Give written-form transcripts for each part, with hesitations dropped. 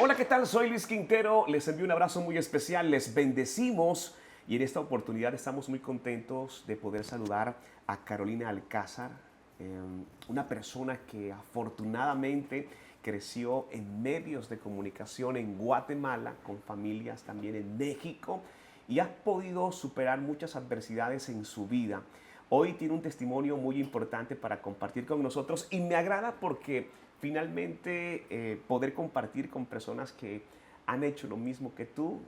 Hola, ¿qué tal? Soy Luis Quintero, les envío un abrazo muy especial, les bendecimos y en esta oportunidad estamos muy contentos de poder saludar a Carolina Alcázar, una persona que afortunadamente creció en medios de comunicación en Guatemala, con familias también en México y ha podido superar muchas adversidades en su vida. Hoy tiene un testimonio muy importante para compartir con nosotros y me agrada porque finalmente poder compartir con personas que han hecho lo mismo que tú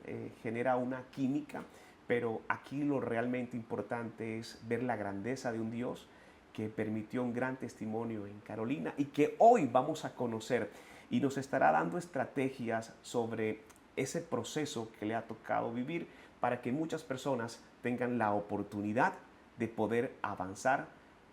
genera una química, pero aquí lo realmente importante es ver la grandeza de un Dios que permitió un gran testimonio en Carolina y que hoy vamos a conocer y nos estará dando estrategias sobre ese proceso que le ha tocado vivir para que muchas personas tengan la oportunidad de poder avanzar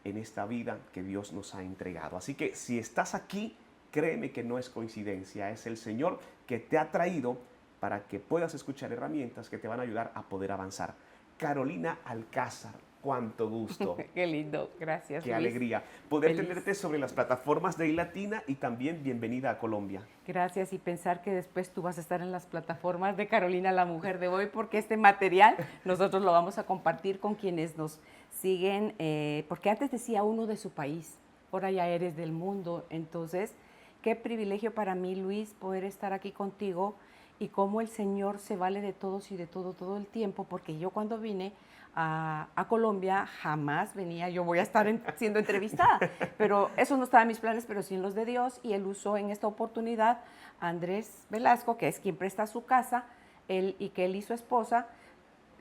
en esta vida que Dios nos ha entregado. Así que si estás aquí, créeme que no es coincidencia, es el Señor que te ha traído para que puedas escuchar herramientas que te van a ayudar a poder avanzar. Carolina Alcázar, cuánto gusto. Qué lindo, gracias Qué Luis. alegría poder Feliz. tenerte sobre las plataformas de iLatina y también bienvenida a Colombia. Gracias y pensar que después tú vas a estar en las plataformas de Carolina, la mujer de hoy, porque este material nosotros lo vamos a compartir con quienes nos siguen, porque antes decía uno de su país, ahora ya eres del mundo, entonces qué privilegio para mí, Luis, poder estar aquí contigo y cómo el Señor se vale de todos y de todo el tiempo, porque yo cuando vine a Colombia jamás venía, yo voy a estar siendo entrevistada, pero eso no estaba en mis planes, pero sí en los de Dios, y Él usó en esta oportunidad a Andrés Velasco, que es quien presta su casa, y que él y su esposa,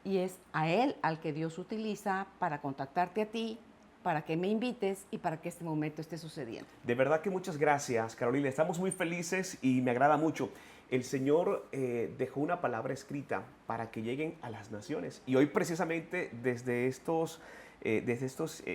y es a él al que Dios utiliza para contactarte a ti, para que me invites y para que este momento esté sucediendo. De verdad que muchas gracias, Carolina. Estamos muy felices y me agrada mucho. El Señor dejó una palabra escrita para que lleguen a las naciones. Y hoy precisamente desde estos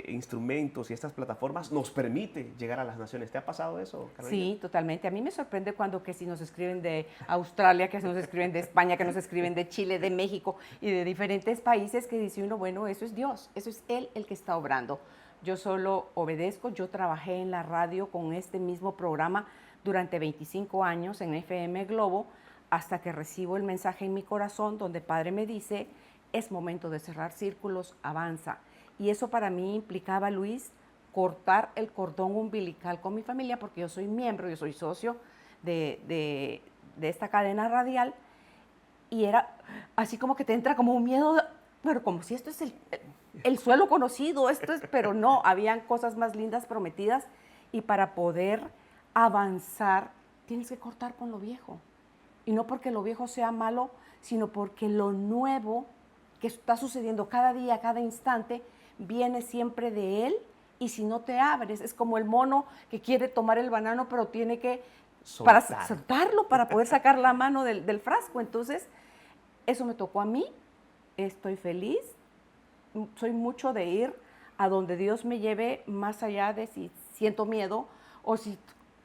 instrumentos y estas plataformas nos permite llegar a las naciones. ¿Te ha pasado eso, Carolina? Sí, totalmente. A mí me sorprende cuando que si nos escriben de Australia, que si nos escriben de España, que nos escriben de Chile, de México y de diferentes países, que dice uno, bueno, eso es Dios, eso es Él el que está obrando. Yo solo obedezco, yo trabajé en la radio con este mismo programa durante 25 años en FM Globo, hasta que recibo el mensaje en mi corazón donde Padre me dice, es momento de cerrar círculos, avanza. Y eso para mí implicaba, Luis, cortar el cordón umbilical con mi familia, porque yo soy miembro, yo soy socio de esta cadena radial, y era así como que te entra como un miedo, pero como si esto es el suelo conocido, esto es, pero no, habían cosas más lindas prometidas, y para poder avanzar tienes que cortar con lo viejo. Y no porque lo viejo sea malo, sino porque lo nuevo que está sucediendo cada día, cada instante, viene siempre de Él, y si no te abres, es como el mono que quiere tomar el banano, pero tiene que para soltarlo, para poder sacar la mano del frasco. Entonces, eso me tocó a mí, estoy feliz, soy mucho de ir a donde Dios me lleve, más allá de si siento miedo o si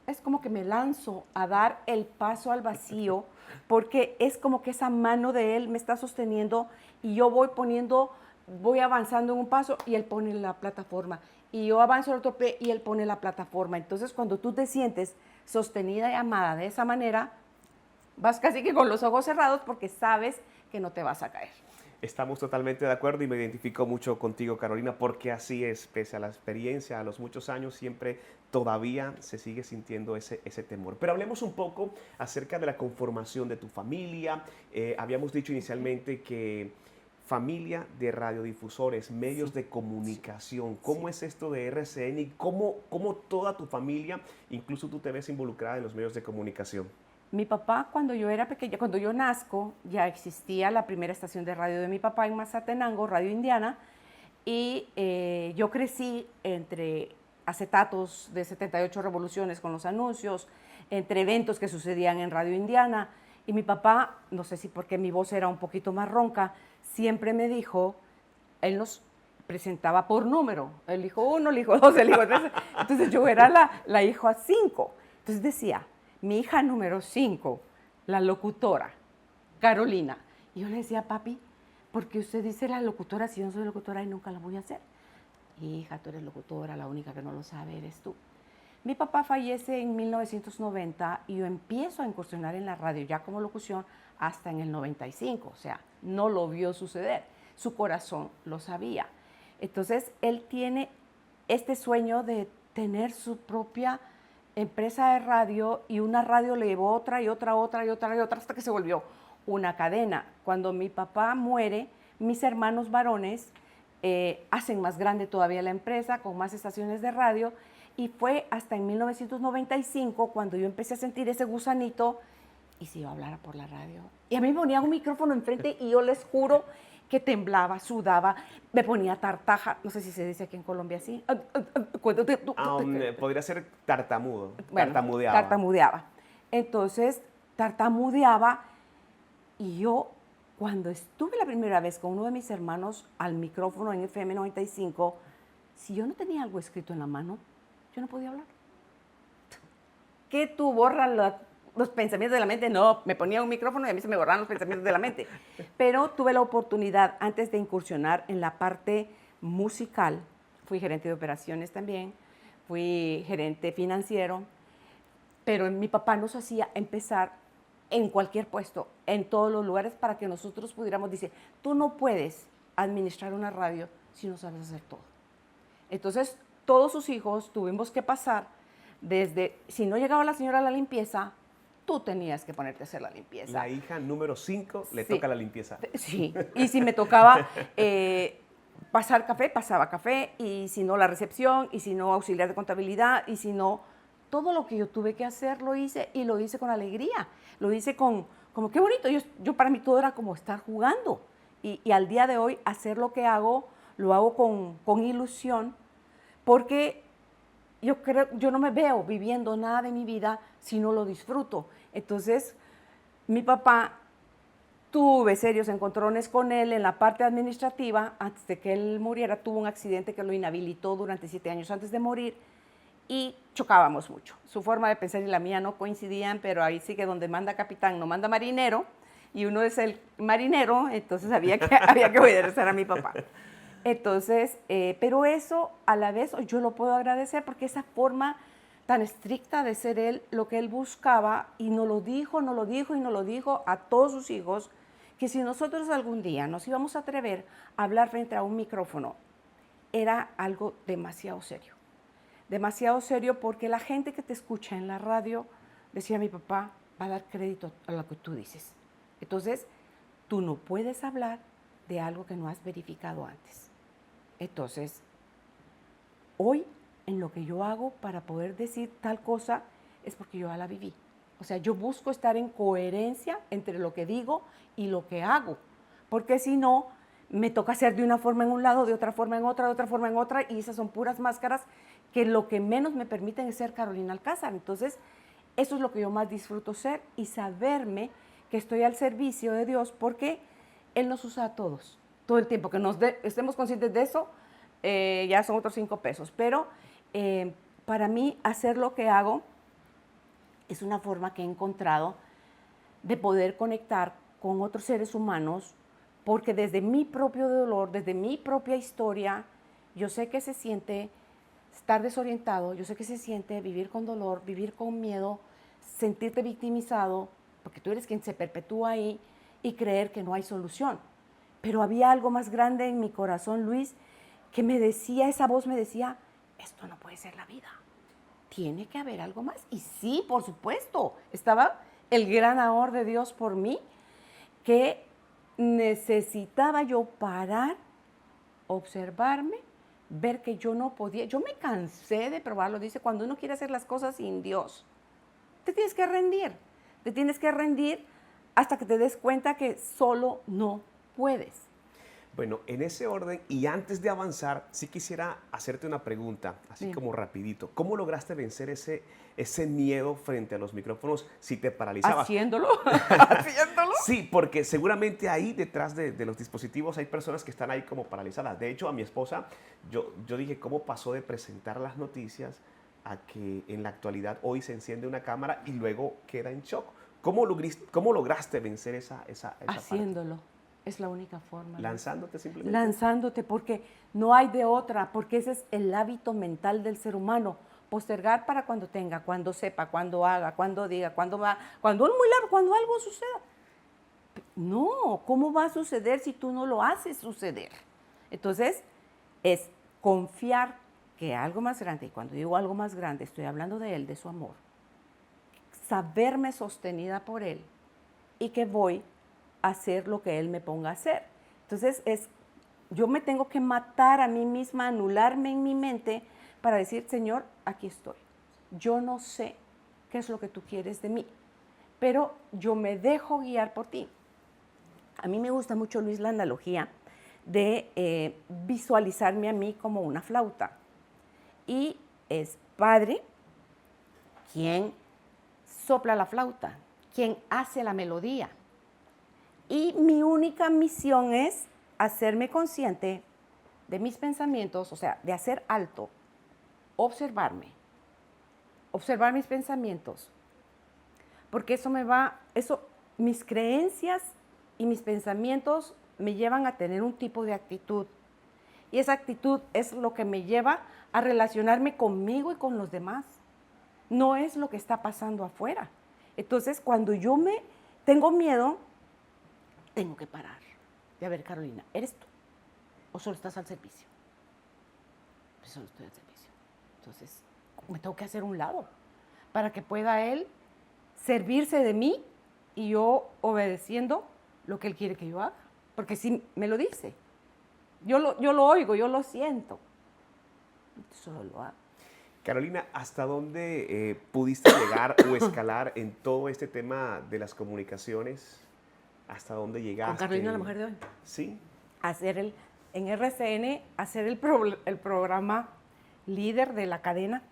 es como que me lanzo a dar el paso al vacío, porque es como que esa mano de Él me está sosteniendo y yo voy avanzando en un paso y Él pone la plataforma, y yo avanzo el otro pie y Él pone la plataforma. Entonces, cuando tú te sientes sostenida y amada de esa manera, vas casi que con los ojos cerrados porque sabes que no te vas a caer. Estamos totalmente de acuerdo y me identifico mucho contigo, Carolina, porque así es, pese a la experiencia, a los muchos años, siempre todavía se sigue sintiendo ese temor. Pero hablemos un poco acerca de la conformación de tu familia. Habíamos dicho inicialmente que familia de radiodifusores, medios de comunicación. ¿Cómo es esto de RCN y cómo toda tu familia, incluso tú te ves involucrada en los medios de comunicación? Mi papá, cuando yo era pequeña, cuando yo nazco, ya existía la primera estación de radio de mi papá en Mazatenango, Radio Indiana, y yo crecí entre acetatos de 78 revoluciones con los anuncios, entre eventos que sucedían en Radio Indiana, y mi papá, no sé si porque mi voz era un poquito más ronca, siempre me dijo, él nos presentaba por número, el hijo 1, el hijo 2, el hijo 3, entonces yo era la hija 5, entonces decía, mi hija número 5, la locutora, Carolina. Y yo le decía, papi, ¿por qué usted dice la locutora si yo no soy locutora y nunca la voy a hacer? Hija, tú eres locutora, la única que no lo sabe eres tú. Mi papá fallece en 1990 y yo empiezo a incursionar en la radio ya como locución hasta en el 95, o sea, no lo vio suceder, su corazón lo sabía. Entonces, él tiene este sueño de tener su propia empresa de radio y una radio le llevó otra y otra, otra y otra y otra hasta que se volvió una cadena. Cuando mi papá muere, mis hermanos varones hacen más grande todavía la empresa con más estaciones de radio y fue hasta en 1995 cuando yo empecé a sentir ese gusanito y si yo hablara por la radio. Y a mí me ponían un micrófono enfrente y yo les juro que temblaba, sudaba, me ponía tartaja, no sé si se dice aquí en Colombia así. Podría ser tartamudo, Bueno, tartamudeaba. tartamudeaba. Entonces, tartamudeaba y yo, cuando estuve la primera vez con uno de mis hermanos al micrófono en FM 95, si yo no tenía algo escrito en la mano, yo no podía hablar. ¿Qué tú borras los pensamientos de la mente? No, me ponía un micrófono y a mí se me borraban los pensamientos de la mente. Pero tuve la oportunidad, antes de incursionar en la parte musical, fui gerente de operaciones también, fui gerente financiero, pero mi papá nos hacía empezar en cualquier puesto, en todos los lugares, para que nosotros pudiéramos decir, tú no puedes administrar una radio si no sabes hacer todo. Entonces, todos sus hijos tuvimos que pasar desde, si no llegaba la señora a la limpieza, tú tenías que ponerte a hacer la limpieza. La hija número 5 le Sí. toca la limpieza. Sí, y si me tocaba pasar café, pasaba café, y si no la recepción, y si no auxiliar de contabilidad, y si no, todo lo que yo tuve que hacer lo hice, y lo hice con alegría, lo hice como qué bonito, yo para mí todo era como estar jugando, y al día de hoy hacer lo que hago, lo hago con ilusión, porque yo no me veo viviendo nada de mi vida si no lo disfruto. Entonces, mi papá, tuve serios encontrones con él en la parte administrativa. Antes de que él muriera, tuvo un accidente que lo inhabilitó durante 7 años antes de morir y chocábamos mucho. Su forma de pensar y la mía no coincidían, pero ahí sí que donde manda capitán no manda marinero, y uno es el marinero, entonces había que obedecer a mi papá. Entonces, pero eso a la vez yo lo puedo agradecer porque esa forma tan estricta de ser él, lo que él buscaba, y nos lo dijo y nos lo dijo a todos sus hijos, que si nosotros algún día nos íbamos a atrever a hablar frente a un micrófono, era algo demasiado serio porque la gente que te escucha en la radio, decía mi papá, va a dar crédito a lo que tú dices. Entonces, tú no puedes hablar de algo que no has verificado antes. Entonces, hoy en lo que yo hago para poder decir tal cosa es porque yo ya la viví. O sea, yo busco estar en coherencia entre lo que digo y lo que hago, porque si no, me toca hacer de una forma en un lado, de otra forma en otra, de otra forma en otra, y esas son puras máscaras que lo que menos me permiten es ser Carolina Alcázar. Entonces, eso es lo que yo más disfruto ser y saberme que estoy al servicio de Dios, porque Él nos usa a todos, todo el tiempo. Que estemos conscientes de eso, ya son otros 5 pesos. Pero para mí, hacer lo que hago es una forma que he encontrado de poder conectar con otros seres humanos, porque desde mi propio dolor, desde mi propia historia, yo sé que se siente estar desorientado, yo sé que se siente vivir con dolor, vivir con miedo, sentirte victimizado, porque tú eres quien se perpetúa ahí, y creer que no hay solución. Pero había algo más grande en mi corazón, Luis, que me decía, esa voz me decía, esto no puede ser la vida, tiene que haber algo más. Y sí, por supuesto, estaba el gran amor de Dios por mí, que necesitaba yo parar, observarme, ver que yo no podía. Yo me cansé de probarlo. Dice, cuando uno quiere hacer las cosas sin Dios, te tienes que rendir hasta que te des cuenta que solo no puedes. Bueno, en ese orden, y antes de avanzar, sí quisiera hacerte una pregunta, así Sí. como rapidito. ¿Cómo lograste vencer ese miedo frente a los micrófonos si te paralizaba? Haciéndolo. Sí, porque seguramente ahí detrás de los dispositivos hay personas que están ahí como paralizadas. De hecho, a mi esposa, yo dije, ¿cómo pasó de presentar las noticias a que en la actualidad hoy se enciende una cámara y luego queda en shock? ¿Cómo lograste vencer esa parte? Haciéndolo. Es la única forma. ¿Lanzándote simplemente? Lanzándote, porque no hay de otra, porque ese es el hábito mental del ser humano. postergar para cuando tenga, cuando sepa, cuando haga, cuando diga, cuando va, cuando es muy largo, cuando algo suceda. No, ¿cómo va a suceder si tú no lo haces suceder? Entonces, es confiar que algo más grande, y cuando digo algo más grande, estoy hablando de Él, de su amor, saberme sostenida por Él y que voy a hacer lo que Él me ponga a hacer. Entonces, yo me tengo que matar a mí misma, anularme en mi mente para decir, Señor, aquí estoy. Yo no sé qué es lo que tú quieres de mí, pero yo me dejo guiar por ti. A mí me gusta mucho, Luis, la analogía de visualizarme a mí como una flauta. Y es Padre quien sopla la flauta, quien hace la melodía. Y mi única misión es hacerme consciente de mis pensamientos, o sea, de hacer alto, observar mis pensamientos, porque mis creencias y mis pensamientos me llevan a tener un tipo de actitud. Y esa actitud es lo que me lleva a relacionarme conmigo y con los demás. No es lo que está pasando afuera. Entonces, cuando yo tengo miedo, tengo que parar. Y a ver, Carolina, ¿eres tú? ¿O solo estás al servicio? Pues solo estoy al servicio. Entonces, me tengo que hacer un lado para que pueda Él servirse de mí y yo obedeciendo lo que Él quiere que yo haga. Porque si me lo dice, yo lo oigo, yo lo siento. Solo lo hago. Carolina, ¿hasta dónde pudiste llegar o escalar en todo este tema de las comunicaciones? ¿Hasta dónde llegaste? Con Carolina, la mujer de hoy. Sí. En RCN, hacer el programa líder de la cadena,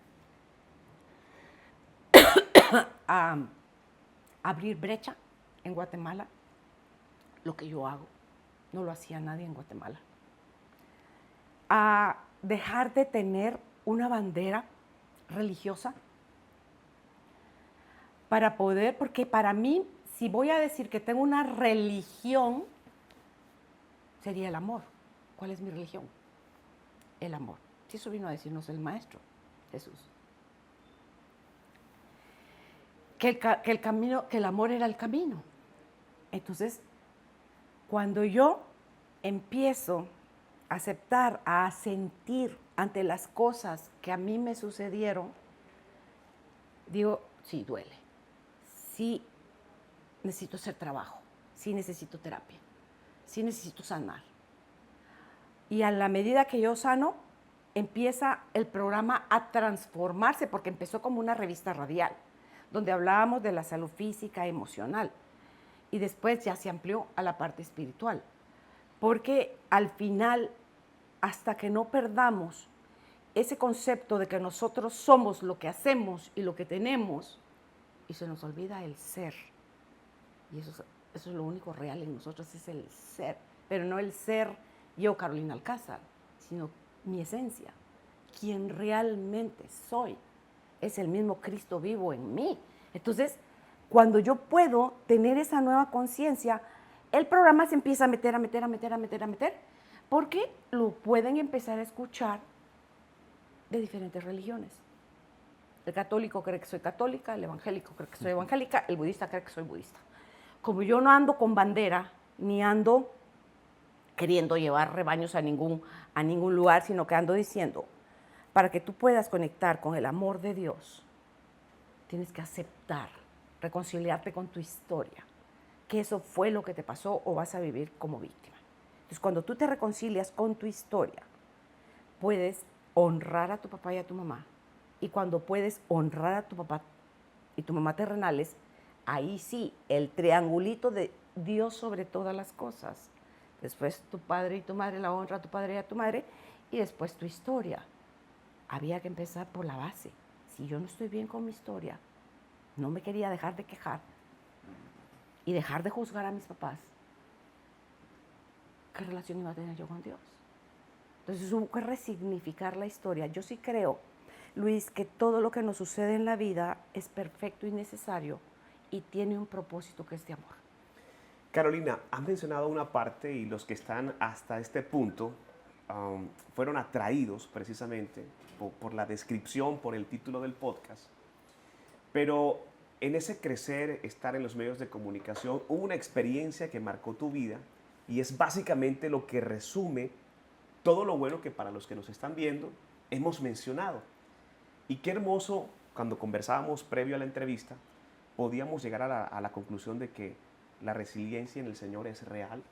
a abrir brecha en Guatemala, lo que yo hago, no lo hacía nadie en Guatemala. A dejar de tener una bandera religiosa para poder, porque para mí, si voy a decir que tengo una religión, sería el amor. ¿Cuál es mi religión? El amor. Si eso vino a decirnos el Maestro Jesús. Que el amor era el camino. Entonces, cuando yo empiezo a aceptar, a sentir ante las cosas que a mí me sucedieron, digo, sí, duele. Sí, necesito hacer trabajo. Sí, necesito terapia. Sí, necesito sanar. Y a la medida que yo sano, empieza el programa a transformarse, porque empezó como una revista radial, donde hablábamos de la salud física, emocional, y después ya se amplió a la parte espiritual. Porque al final, hasta que no perdamos ese concepto de que nosotros somos lo que hacemos y lo que tenemos, y se nos olvida el ser. Y eso es lo único real en nosotros, es el ser. Pero no el ser yo, Carolina Alcázar, sino mi esencia. Quien realmente soy es el mismo Cristo vivo en mí. Entonces, cuando yo puedo tener esa nueva conciencia, el programa se empieza a meter, porque lo pueden empezar a escuchar de diferentes religiones. El católico cree que soy católica, el evangélico cree que soy evangélica, el budista cree que soy budista. Como yo no ando con bandera, ni ando queriendo llevar rebaños a ningún lugar, sino que ando diciendo, para que tú puedas conectar con el amor de Dios, tienes que aceptar, reconciliarte con tu historia, que eso fue lo que te pasó o vas a vivir como víctima. Entonces, cuando tú te reconcilias con tu historia, puedes honrar a tu papá y a tu mamá. Y cuando puedes honrar a tu papá y tu mamá terrenales, ahí sí, el triangulito de Dios sobre todas las cosas. Después tu padre y tu madre, la honra a tu padre y a tu madre, y después tu historia. Había que empezar por la base. Si yo no estoy bien con mi historia, no me quería dejar de quejar y dejar de juzgar a mis papás, ¿qué relación iba a tener yo con Dios? Entonces hubo que resignificar la historia. Yo sí creo, Luis, que todo lo que nos sucede en la vida es perfecto y necesario y tiene un propósito que es de amor. Carolina, has mencionado una parte y los que están hasta este punto fueron atraídos precisamente por la descripción, por el título del podcast. Pero en ese crecer, estar en los medios de comunicación, hubo una experiencia que marcó tu vida y es básicamente lo que resume todo lo bueno que para los que nos están viendo hemos mencionado. Y qué hermoso, cuando conversábamos previo a la entrevista, podíamos llegar a la conclusión de que la resiliencia en el Señor es real,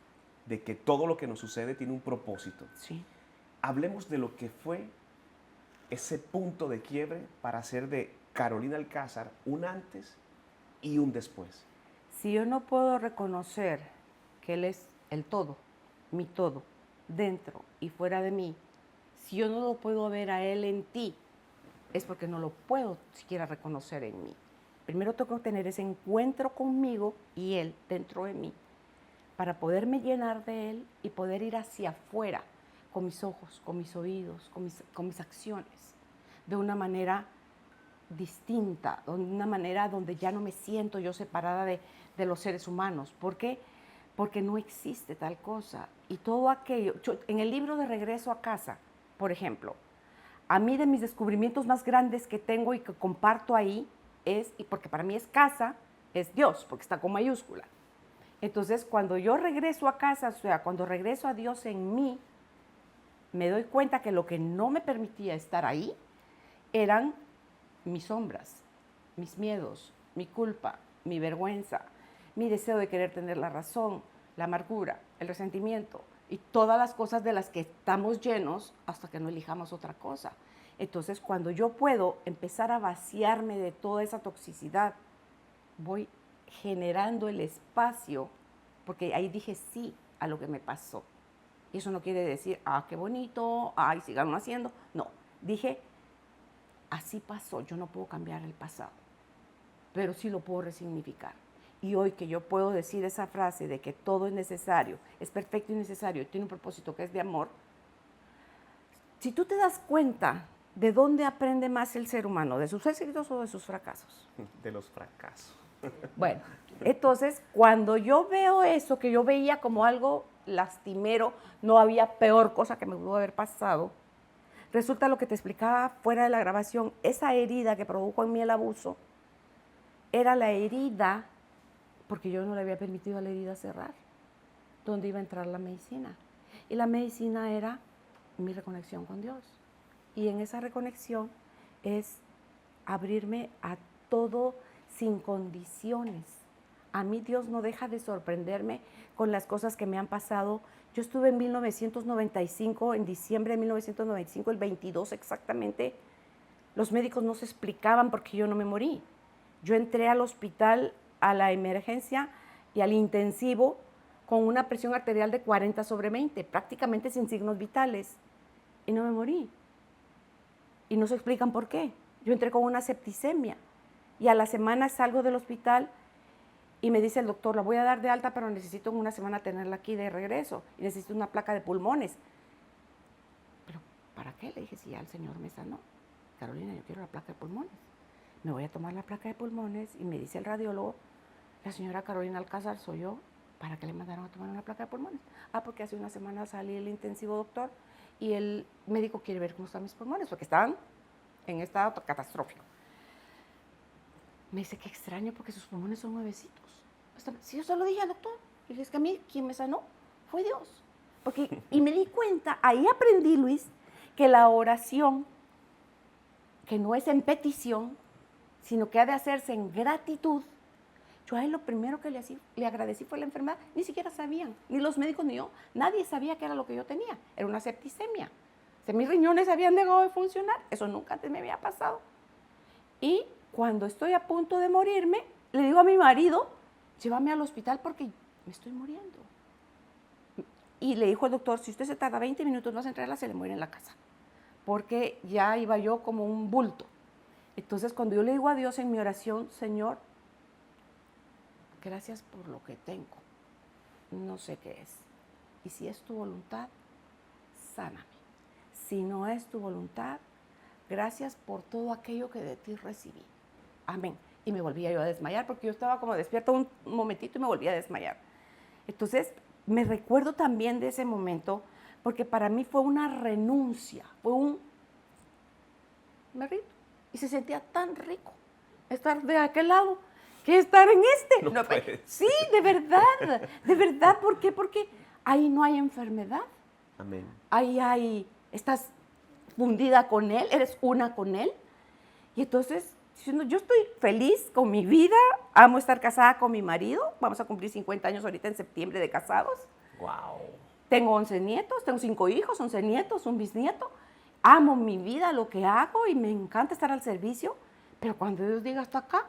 de que todo lo que nos sucede tiene un propósito. Sí. Hablemos de lo que fue ese punto de quiebre para hacer de Carolina Alcázar un antes y un después. Si yo no puedo reconocer que Él es el todo, mi todo, dentro y fuera de mí, si yo no lo puedo ver a Él en ti, es porque no lo puedo siquiera reconocer en mí. Primero tengo que tener ese encuentro conmigo y Él dentro de mí, para poderme llenar de Él y poder ir hacia afuera con mis ojos, con mis oídos, con mis acciones, de una manera distinta, de una manera donde ya no me siento yo separada de los seres humanos. ¿Por qué? Porque no existe tal cosa. Y todo aquello, en el libro de Regreso a Casa, por ejemplo, a mí de mis descubrimientos más grandes que tengo y que comparto ahí es, y porque para mí es casa, es Dios, porque está con mayúscula. Entonces, cuando yo regreso a casa, o sea, cuando regreso a Dios en mí, me doy cuenta que lo que no me permitía estar ahí eran mis sombras, mis miedos, mi culpa, mi vergüenza, mi deseo de querer tener la razón, la amargura, el resentimiento y todas las cosas de las que estamos llenos hasta que no elijamos otra cosa. Entonces, cuando yo puedo empezar a vaciarme de toda esa toxicidad, voy generando el espacio, porque ahí dije sí a lo que me pasó. Y eso no quiere decir, qué bonito, sigan haciendo. No, dije, así pasó, yo no puedo cambiar el pasado, pero sí lo puedo resignificar. Y hoy que yo puedo decir esa frase de que todo es necesario, es perfecto y necesario, y tiene un propósito que es de amor, si tú te das cuenta de dónde aprende más el ser humano, de sus éxitos o de sus fracasos. De los fracasos. Bueno, entonces, cuando yo veo eso, que yo veía como algo lastimero, no había peor cosa que me pudo haber pasado, resulta lo que te explicaba fuera de la grabación, esa herida que produjo en mí el abuso, era la herida, porque yo no le había permitido a la herida cerrar, donde iba a entrar la medicina. Y la medicina era mi reconexión con Dios. Y en esa reconexión es abrirme a todo sin condiciones. A mí Dios no deja de sorprenderme con las cosas que me han pasado. Yo estuve en 1995, en diciembre de 1995, el 22 exactamente. Los médicos no se explicaban por qué yo no me morí. Yo entré al hospital, a la emergencia y al intensivo con una presión arterial de 40/20, prácticamente sin signos vitales. Y no me morí. Y no se explican por qué. Yo entré con una septicemia. Y a la semana salgo del hospital y me dice el doctor, la voy a dar de alta, pero necesito en una semana tenerla aquí de regreso. Y necesito una placa de pulmones. ¿Pero para qué? Le dije, si ya el Señor me sanó. Carolina, yo quiero la placa de pulmones. Me voy a tomar la placa de pulmones y me dice el radiólogo, la señora Carolina Alcázar soy yo. ¿Para qué le mandaron a tomar una placa de pulmones? Porque hace una semana salí del intensivo, doctor, y el médico quiere ver cómo están mis pulmones, porque estaban en estado catastrófico. Me dice, qué extraño, porque sus pulmones son nuevecitos. Si yo se lo dije al doctor, y dije, es que a mí quien me sanó fue Dios. Y me di cuenta, ahí aprendí, Luis, que la oración, que no es en petición, sino que ha de hacerse en gratitud. Yo a él lo primero que le agradecí fue la enfermedad. Ni siquiera sabían, ni los médicos ni yo. Nadie sabía qué era lo que yo tenía. Era una septicemia. Mis riñones habían dejado de funcionar. Eso nunca antes me había pasado. Y cuando estoy a punto de morirme, le digo a mi marido, llévame al hospital porque me estoy muriendo. Y le dijo el doctor, si usted se tarda 20 minutos más en traerla, se le muere en la casa. Porque ya iba yo como un bulto. Entonces, cuando yo le digo a Dios en mi oración, Señor, gracias por lo que tengo. No sé qué es. Y si es tu voluntad, sáname. Si no es tu voluntad, gracias por todo aquello que de ti recibí. Amén. Y me volvía yo a desmayar porque yo estaba como despierta un momentito y me volvía a desmayar. Entonces, me recuerdo también de ese momento porque para mí fue una renuncia, me rindo. Y se sentía tan rico estar de aquel lado que estar en este. No puedes. Sí, de verdad, ¿por qué? Porque ahí no hay enfermedad, Amén. estás fundida con Él, eres una con Él. Y entonces, yo estoy feliz con mi vida, amo estar casada con mi marido, vamos a cumplir 50 años ahorita en septiembre de casados. Wow. Tengo 11 nietos, tengo 5 hijos, 11 nietos, un bisnieto. Amo mi vida, lo que hago y me encanta estar al servicio. Pero cuando Dios diga hasta acá,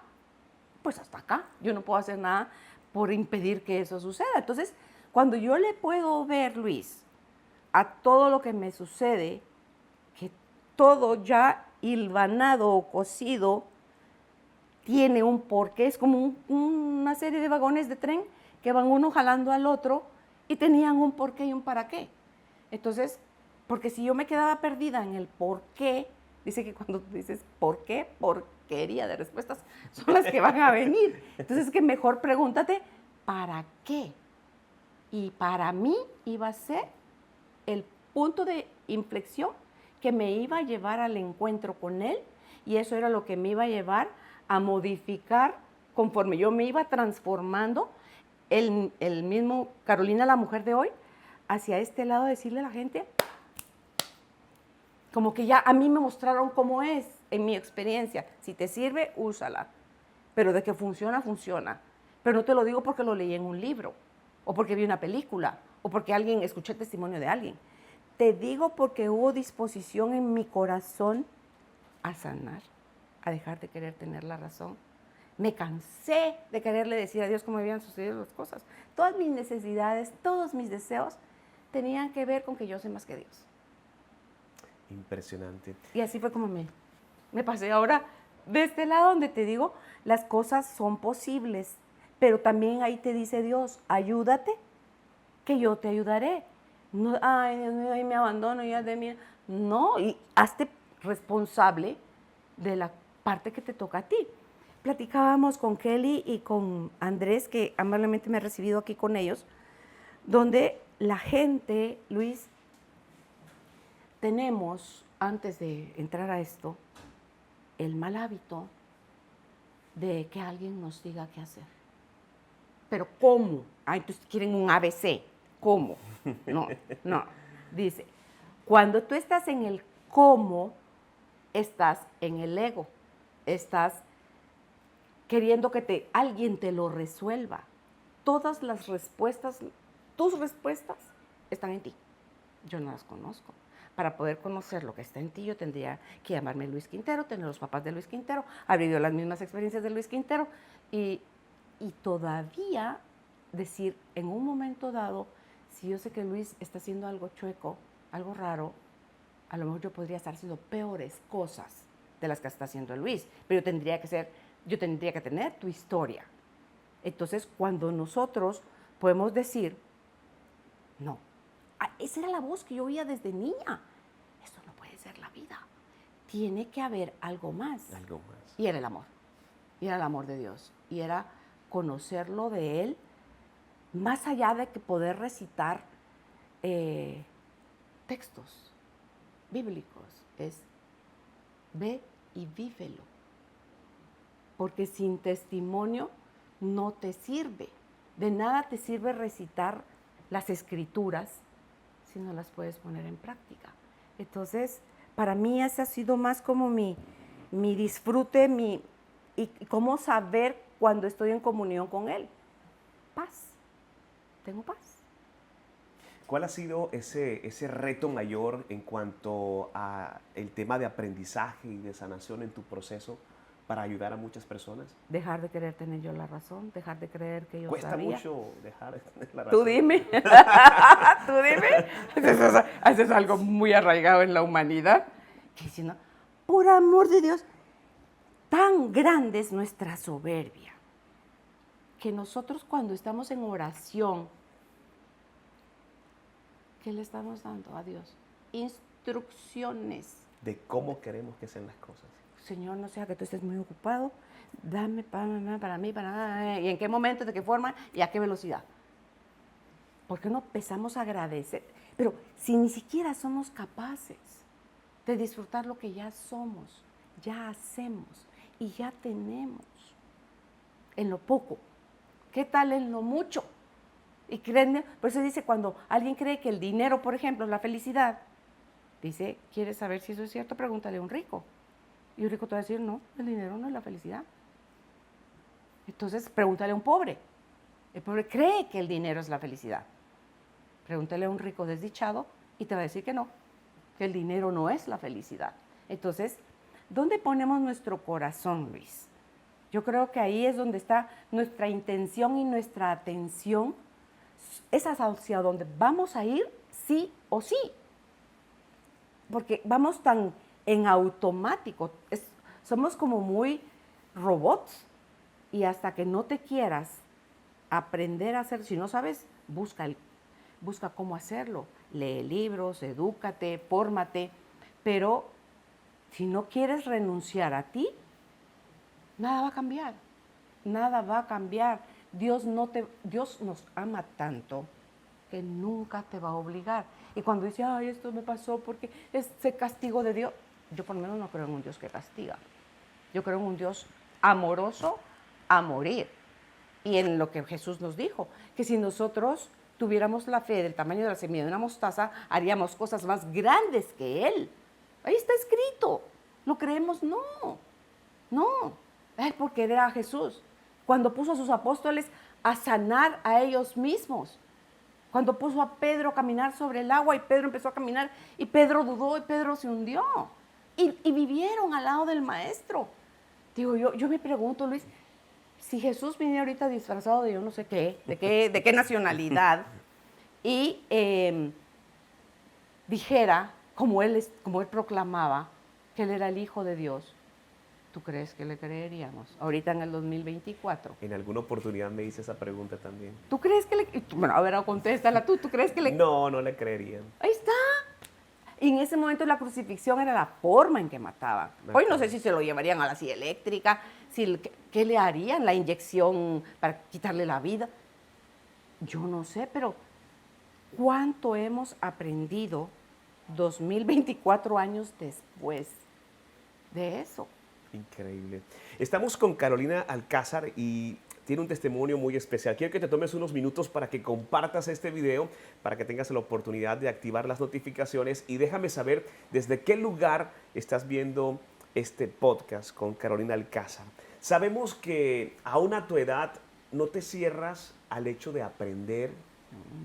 pues hasta acá. Yo no puedo hacer nada por impedir que eso suceda. Entonces, cuando yo le puedo ver, Luis, a todo lo que me sucede, que todo ya hilvanado o cosido tiene un porqué, es como una serie de vagones de tren que van uno jalando al otro y tenían un porqué y un para qué. Entonces, porque si yo me quedaba perdida en el porqué, dice que cuando dices por qué, porquería de respuestas son las que van a venir. Entonces, es que mejor pregúntate, ¿para qué? Y para mí iba a ser el punto de inflexión que me iba a llevar al encuentro con Él, y eso era lo que me iba a llevar a modificar conforme yo me iba transformando el mismo Carolina, la mujer de hoy, hacia este lado, decirle a la gente, como que ya a mí me mostraron cómo es en mi experiencia. Si te sirve, úsala. Pero de que funciona, funciona. Pero no te lo digo porque lo leí en un libro, o porque vi una película, o porque escuché el testimonio de alguien. Te digo porque hubo disposición en mi corazón a sanar, a dejar de querer tener la razón. Me cansé de quererle decir a Dios cómo habían sucedido las cosas. Todas mis necesidades, todos mis deseos tenían que ver con que yo sé más que Dios. Impresionante. Y así fue como me pasé. Ahora, de este lado donde te digo, las cosas son posibles, pero también ahí te dice Dios, ayúdate, que yo te ayudaré. No, ay, Dios mío, ahí me abandono, ya de mí. No, y hazte responsable de la parte que te toca a ti. Platicábamos con Kelly y con Andrés, que amablemente me ha recibido aquí con ellos, donde la gente, Luis, tenemos, antes de entrar a esto, el mal hábito de que alguien nos diga qué hacer. ¿Pero cómo? Ah, entonces quieren un ABC. ¿Cómo? No. Dice, cuando tú estás en el cómo, estás en el ego. Estás queriendo que alguien te lo resuelva. Todas las respuestas, tus respuestas, están en ti. Yo no las conozco. Para poder conocer lo que está en ti, yo tendría que llamarme Luis Quintero, tener los papás de Luis Quintero, haber vivido las mismas experiencias de Luis Quintero y todavía decir en un momento dado, si yo sé que Luis está haciendo algo chueco, algo raro, a lo mejor yo podría estar haciendo peores cosas de las que está haciendo Luis, pero yo tendría que tener tu historia. Entonces, cuando nosotros podemos decir, no, esa era la voz que yo oía desde niña. Esto no puede ser la vida. Tiene que haber algo más. Algo más. Y era el amor. Y era el amor de Dios. Y era conocerlo de Él, más allá de que poder recitar textos bíblicos. Es ve y vívelo. Porque sin testimonio no te sirve. De nada te sirve recitar las escrituras si no las puedes poner en práctica. Entonces, para mí ese ha sido más como mi disfrute, y cómo saber cuando estoy en comunión con Él. Paz. Tengo paz. ¿Cuál ha sido ese reto mayor en cuanto a el tema de aprendizaje y de sanación en tu proceso para ayudar a muchas personas? Dejar de querer tener yo la razón, dejar de creer que yo Cuesta sabía. mucho dejar de tener la razón. Tú dime. Tú dime. Eso es algo muy arraigado en la humanidad. Que si no, por amor de Dios, tan grande es nuestra soberbia que nosotros cuando estamos en oración, ¿qué le estamos dando a Dios? Instrucciones. De cómo queremos que sean las cosas. Señor, no sea que tú estés muy ocupado, dame para mí, y en qué momento, de qué forma y a qué velocidad. ¿Por qué no empezamos a agradecer? Pero si ni siquiera somos capaces de disfrutar lo que ya somos, ya hacemos y ya tenemos, en lo poco, ¿qué tal en lo mucho? Y creen, por eso dice, cuando alguien cree que el dinero, por ejemplo, es la felicidad, dice, ¿quieres saber si eso es cierto? Pregúntale a un rico. Y un rico te va a decir, no, el dinero no es la felicidad. Entonces, pregúntale a un pobre. El pobre cree que el dinero es la felicidad. Pregúntale a un rico desdichado y te va a decir que no, que el dinero no es la felicidad. Entonces, ¿dónde ponemos nuestro corazón, Luis? Yo creo que ahí es donde está nuestra intención y nuestra atención. Es hacia donde vamos a ir, sí o sí. Porque vamos tan en automático. Somos como muy robots. Y hasta que no te quieras aprender a hacer, si no sabes, busca cómo hacerlo. Lee libros, edúcate, fórmate. Pero si no quieres renunciar a ti, nada va a cambiar. Nada va a cambiar. Dios nos ama tanto que nunca te va a obligar. Y cuando dice, ay, esto me pasó porque ese castigo de Dios, yo por lo menos no creo en un Dios que castiga. Yo creo en un Dios amoroso a morir. Y en lo que Jesús nos dijo, que si nosotros tuviéramos la fe del tamaño de la semilla de una mostaza, haríamos cosas más grandes que Él. Ahí está escrito. ¿Lo creemos? No. No. Es porque era Jesús. Cuando puso a sus apóstoles a sanar a ellos mismos. Cuando puso a Pedro a caminar sobre el agua y Pedro empezó a caminar y Pedro dudó y Pedro se hundió. Y vivieron al lado del maestro. Digo, yo me pregunto, Luis, si Jesús viniera ahorita disfrazado de yo no sé qué, de qué nacionalidad, y dijera, como él proclamaba, que él era el Hijo de Dios, ¿tú crees que le creeríamos? Ahorita en el 2024. En alguna oportunidad me hice esa pregunta también. ¿Tú crees que le...? Bueno, a ver, contéstala tú. ¿Tú crees que le...? No, no le creerían. Ahí está. Y en ese momento la crucifixión era la forma en que mataban. Hoy no sé si se lo llevarían a la silla eléctrica, ¿qué le harían? ¿La inyección para quitarle la vida? Yo no sé, pero ¿cuánto hemos aprendido 2024 años después de eso? Increíble. Estamos con Carolina Alcázar y tiene un testimonio muy especial. Quiero que te tomes unos minutos para que compartas este video, para que tengas la oportunidad de activar las notificaciones y déjame saber desde qué lugar estás viendo este podcast con Carolina Alcázar. Sabemos que aún a tu edad no te cierras al hecho de aprender,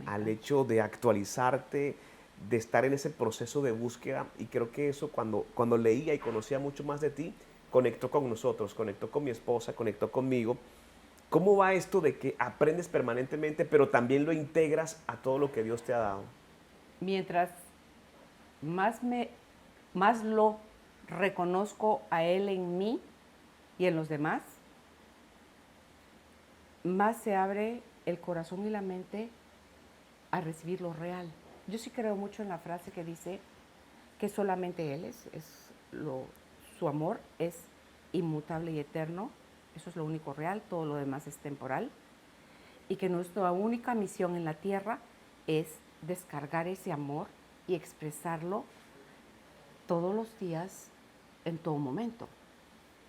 al hecho de actualizarte, de estar en ese proceso de búsqueda y creo que eso cuando leía y conocía mucho más de ti, conectó con nosotros, conectó con mi esposa, conectó conmigo. ¿Cómo va esto de que aprendes permanentemente, pero también lo integras a todo lo que Dios te ha dado? Mientras más lo reconozco a Él en mí y en los demás, más se abre el corazón y la mente a recibir lo real. Yo sí creo mucho en la frase que dice que solamente Él su amor es inmutable y eterno. Eso es lo único real, todo lo demás es temporal. Y que nuestra única misión en la tierra es descargar ese amor y expresarlo todos los días, en todo momento.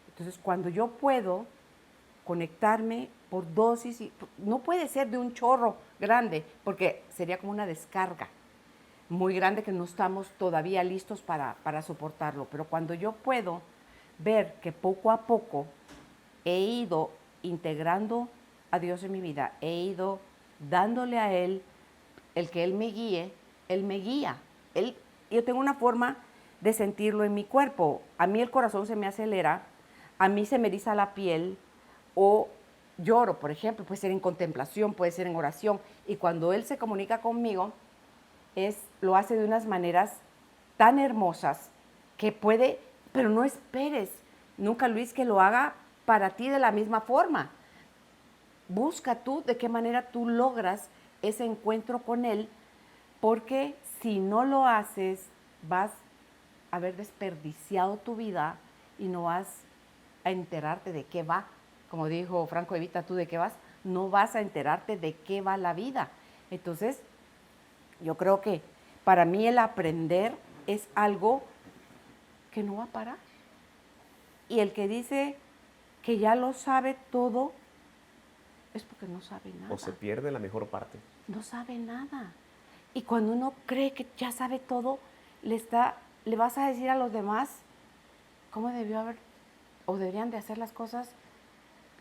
Entonces, cuando yo puedo conectarme por dosis, no puede ser de un chorro grande, porque sería como una descarga muy grande que no estamos todavía listos para soportarlo. Pero cuando yo puedo ver que poco a poco he ido integrando a Dios en mi vida, he ido dándole a Él el que Él me guíe, Él me guía. Yo tengo una forma de sentirlo en mi cuerpo. A mí el corazón se me acelera, a mí se me eriza la piel o lloro, por ejemplo, puede ser en contemplación, puede ser en oración. Y cuando Él se comunica conmigo, lo hace de unas maneras tan hermosas que puede, pero no esperes nunca, Luis, que lo haga para ti de la misma forma. Busca tú de qué manera tú logras ese encuentro con Él, porque si no lo haces, vas a haber desperdiciado tu vida y no vas a enterarte de qué va. Como dijo Franco Evita, ¿tú de qué vas? No vas a enterarte de qué va la vida. Entonces, yo creo que para mí el aprender es algo que no va a parar. Y el que dice que ya lo sabe todo es porque no sabe nada. O se pierde la mejor parte. No sabe nada. Y cuando uno cree que ya sabe todo, le vas a decir a los demás cómo debió haber o deberían de hacer las cosas.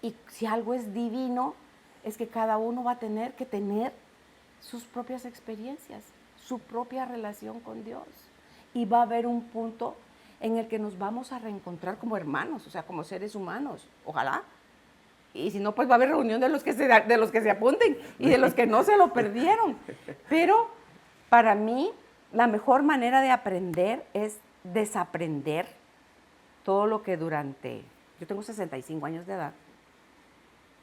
Y si algo es divino, es que cada uno va a tener que tener sus propias experiencias, su propia relación con Dios. Y va a haber un punto en el que nos vamos a reencontrar como hermanos, o sea, como seres humanos. Ojalá. Y si no, pues va a haber reunión de los que se apunten y de los que no se lo perdieron. Pero para mí, la mejor manera de aprender es desaprender todo lo que yo tengo 65 años de edad,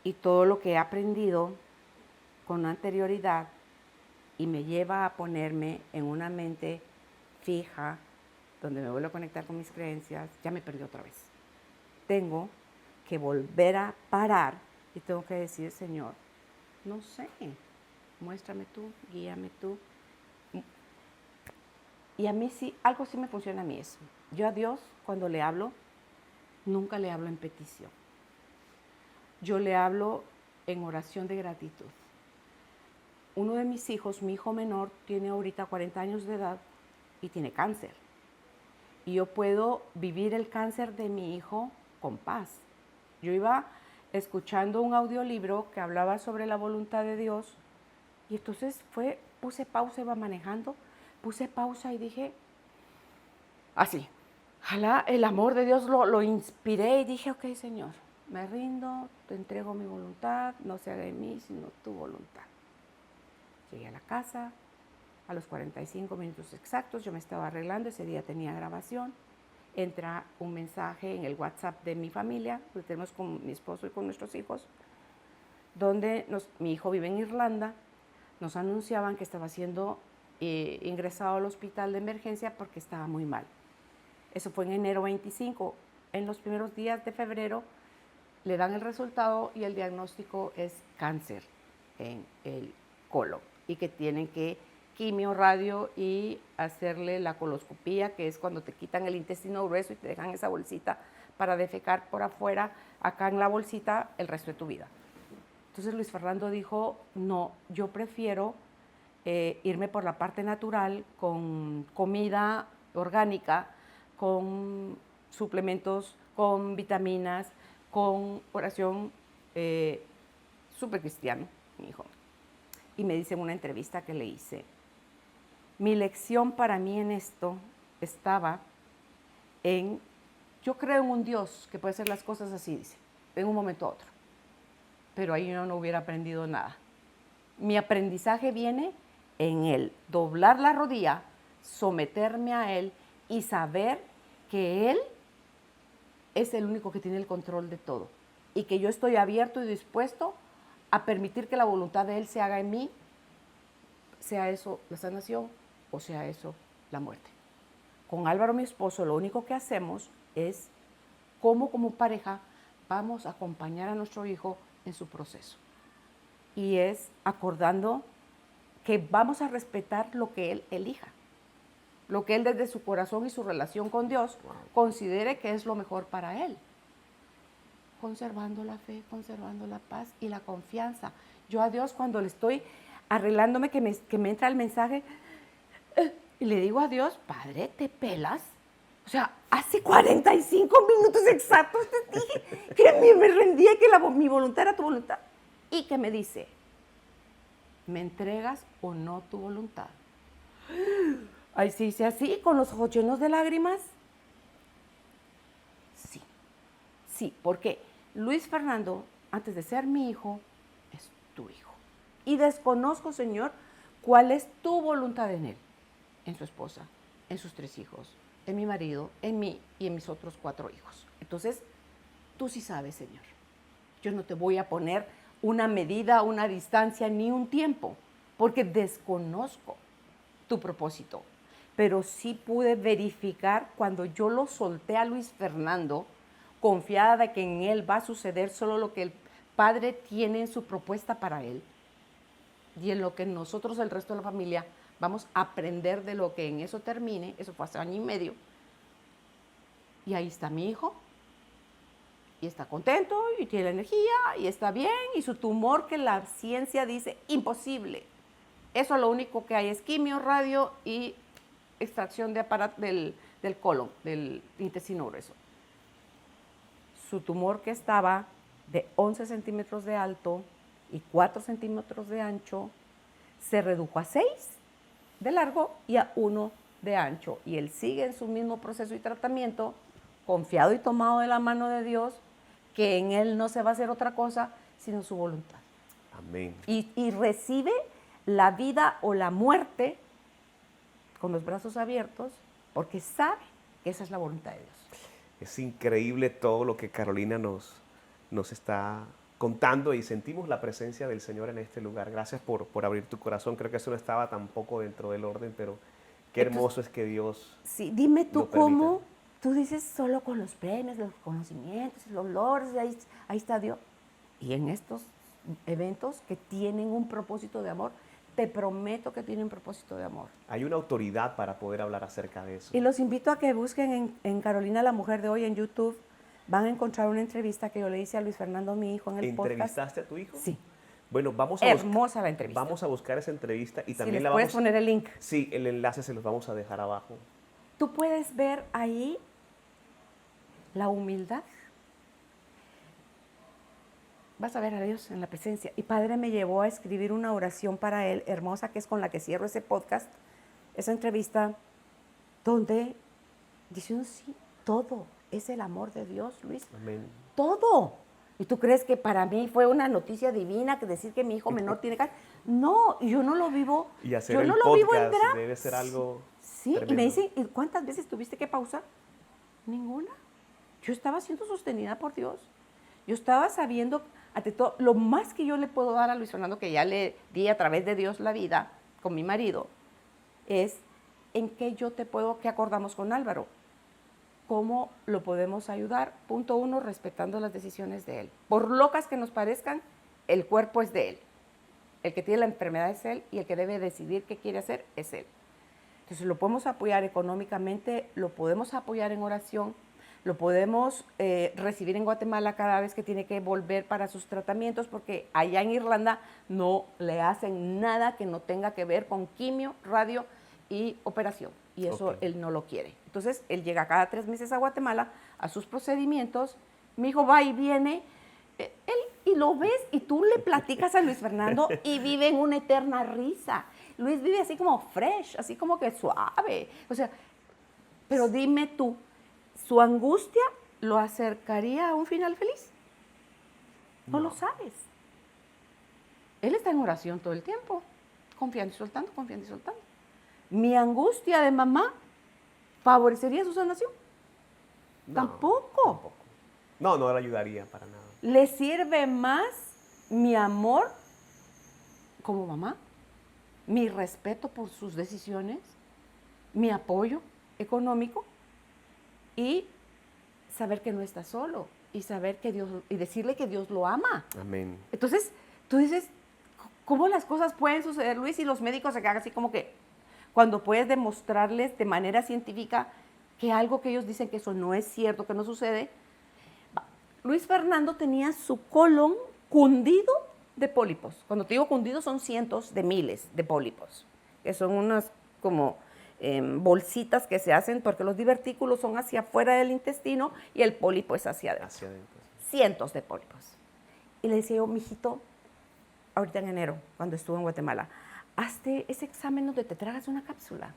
y todo lo que he aprendido con anterioridad y me lleva a ponerme en una mente fija, donde me vuelvo a conectar con mis creencias, ya me perdí otra vez. Tengo que volver a parar y tengo que decir, Señor, no sé, muéstrame tú, guíame tú. Y a mí sí, algo sí me funciona a mí eso. Yo a Dios, cuando le hablo, nunca le hablo en petición. Yo le hablo en oración de gratitud. Uno de mis hijos, mi hijo menor, tiene ahorita 40 años de edad y tiene cáncer. Y yo puedo vivir el cáncer de mi hijo con paz. Yo iba escuchando un audiolibro que hablaba sobre la voluntad de Dios y entonces puse pausa, iba manejando, puse pausa y dije, así, ojalá el amor de Dios lo inspiré y dije, ok, Señor, me rindo, te entrego mi voluntad, no se haga en mí, sino tu voluntad. Llegué a la casa, a los 45 minutos exactos, yo me estaba arreglando, ese día tenía grabación, entra un mensaje en el WhatsApp de mi familia, que tenemos con mi esposo y con nuestros hijos, donde mi hijo vive en Irlanda, nos anunciaban que estaba siendo ingresado al hospital de emergencia porque estaba muy mal. Eso fue en enero 25. En los primeros días de febrero le dan el resultado y el diagnóstico es cáncer en el colon y que tienen que quimio, radio y hacerle la coloscopía, que es cuando te quitan el intestino grueso y te dejan esa bolsita para defecar por afuera, acá en la bolsita, el resto de tu vida. Entonces Luis Fernando dijo, no, yo prefiero irme por la parte natural, con comida orgánica, con suplementos, con vitaminas, con oración, súper cristiano, mi hijo. Y me dice en una entrevista que le hice, mi lección para mí en esto estaba en, yo creo en un Dios que puede hacer las cosas así, dice, en un momento a otro. Pero ahí yo no hubiera aprendido nada. Mi aprendizaje viene en el doblar la rodilla, someterme a Él y saber que Él es el único que tiene el control de todo y que yo estoy abierto y dispuesto a permitir que la voluntad de Él se haga en mí, sea eso la sanación o sea eso la muerte. Con Álvaro, mi esposo, lo único que hacemos es cómo como pareja vamos a acompañar a nuestro hijo en su proceso. Y es acordando que vamos a respetar lo que él elija, lo que él desde su corazón y su relación con Dios considere que es lo mejor para él. Conservando la fe, conservando la paz y la confianza. Yo a Dios cuando le estoy arreglándome, que me entra el mensaje, y le digo a Dios, Padre, ¿te pelas? O sea, hace 45 minutos exactos te dije que me rendía, que mi voluntad era tu voluntad. Y que me dice, ¿me entregas o no tu voluntad? Ay, sí, hice así, con los ojos llenos de lágrimas. Sí, sí, porque Luis Fernando, antes de ser mi hijo, es tu hijo. Y desconozco, Señor, cuál es tu voluntad en él, en su esposa, en sus 3 hijos, en mi marido, en mí y en mis otros 4 hijos. Entonces, tú sí sabes, Señor. Yo no te voy a poner una medida, una distancia, ni un tiempo, porque desconozco tu propósito. Pero sí pude verificar cuando yo lo solté a Luis Fernando, confiada de que en él va a suceder solo lo que el Padre tiene en su propuesta para él. y en lo que nosotros, el resto de la familia, vamos a aprender de lo que en eso termine. Eso fue hace año y medio. Y ahí está mi hijo, y está contento, y tiene la energía, y está bien, y su tumor que la ciencia dice imposible. Eso lo único que hay es quimio, radio y extracción de del colon, del intestino grueso. Su tumor, que estaba de 11 centímetros de alto y 4 centímetros de ancho, se redujo a 6 de largo y a 1 de ancho. Y él sigue en su mismo proceso y tratamiento, confiado y tomado de la mano de Dios, que en él no se va a hacer otra cosa sino su voluntad. Amén. Y recibe la vida o la muerte con los brazos abiertos, porque sabe que esa es la voluntad de Dios. Es increíble todo lo que Carolina nos está contando y sentimos la presencia del Señor en este lugar. Gracias por abrir tu corazón. Creo que eso no estaba tampoco dentro del orden, pero qué hermoso es que Dios Sí, dime tú lo permita. cómo, tú dices solo con los premios, los conocimientos, los logros, ahí está Dios. Y en estos eventos que tienen un propósito de amor, te prometo que tienen propósito de amor. Hay una autoridad para poder hablar acerca de eso. Y los invito a que busquen en Carolina la Mujer de Hoy en YouTube. Van a encontrar una entrevista que yo le hice a Luis Fernando, mi hijo, en el podcast. ¿Entrevistaste a tu hijo? Sí. Bueno, Hermosa la entrevista. Vamos a buscar esa entrevista y Si también les la puedes vamos... poner el link. Sí, el enlace se los vamos a dejar abajo. Tú puedes ver ahí la humildad. Vas a ver a Dios en la presencia. Y Padre me llevó a escribir una oración para él, hermosa, que es con la que cierro ese podcast, esa entrevista, donde diciendo, sí, todo es el amor de Dios, Luis. Amén. Todo. ¿Y tú crees que para mí fue una noticia divina que decir que mi hijo menor tiene cáncer? No, yo no lo vivo. Y hacer yo el no lo vivo en podcast drama. debe ser algo Sí, tremendo. y me dicen, ¿y cuántas veces tuviste que pausar? Ninguna. Yo estaba siendo sostenida por Dios. Yo estaba sabiendo, ante todo, lo más que yo le puedo dar a Luis Fernando, que ya le di a través de Dios la vida con mi marido, es en qué yo te puedo, qué acordamos con Álvaro. ¿Cómo lo podemos ayudar? Punto 1, respetando las decisiones de él. Por locas que nos parezcan, el cuerpo es de él. El que tiene la enfermedad es él y el que debe decidir qué quiere hacer es él. Entonces lo podemos apoyar económicamente, lo podemos apoyar en oración, lo podemos recibir en Guatemala cada vez que tiene que volver para sus tratamientos, porque allá en Irlanda no le hacen nada que no tenga que ver con quimio, radio y operación. Y eso Ok. él no lo quiere. Entonces él llega cada 3 meses a Guatemala a sus procedimientos. Mi hijo va y viene, él, y lo ves y tú le platicas a Luis Fernando y vive en una eterna risa. Luis vive así como fresh, así como que suave. O sea, pero dime tú, ¿su angustia lo acercaría a un final feliz? No lo sabes. Él está en oración todo el tiempo, confiando y soltando, confiando y soltando. Mi angustia de mamá favorecería su sanación. No, Tampoco. No, no le ayudaría para nada. ¿Le sirve más mi amor como mamá? Mi respeto por sus decisiones, mi apoyo económico y saber que no está solo y saber que Dios, y decirle que Dios lo ama. Amén. Entonces, tú dices, ¿cómo las cosas pueden suceder, Luis? Y los médicos se quedan así como que, cuando puedes demostrarles de manera científica que algo que ellos dicen que eso no es cierto, que no sucede. Luis Fernando tenía su colon cundido de pólipos. Cuando te digo cundido son cientos de miles de pólipos, que son unas como bolsitas que se hacen porque los divertículos son hacia afuera del intestino y el pólipo es hacia adentro. Hacia adentro. Cientos de pólipos. Y le decía yo, mijito, ahorita en enero, cuando estuve en Guatemala, hazte ese examen donde te tragas una cápsula.